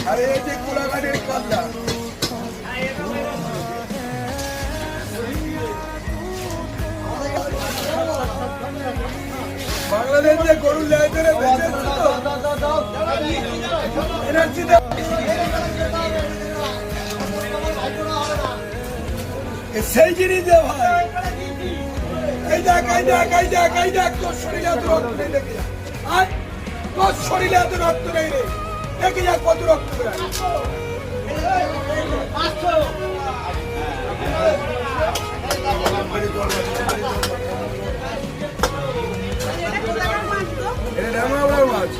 আরে এই যে কোলাঘাটের কালদা বাংলাদেশে গরু লেয় ধরে সেই জিনিস দে ভাই এই দেখ এই দেখ এই দেখ এই দেখ তোর শরীরে এত রক্ত নেই দেখে যা আয় তোর শরীরে এত রক্ত নেই রে দেখে যা কত রক্ত মাছ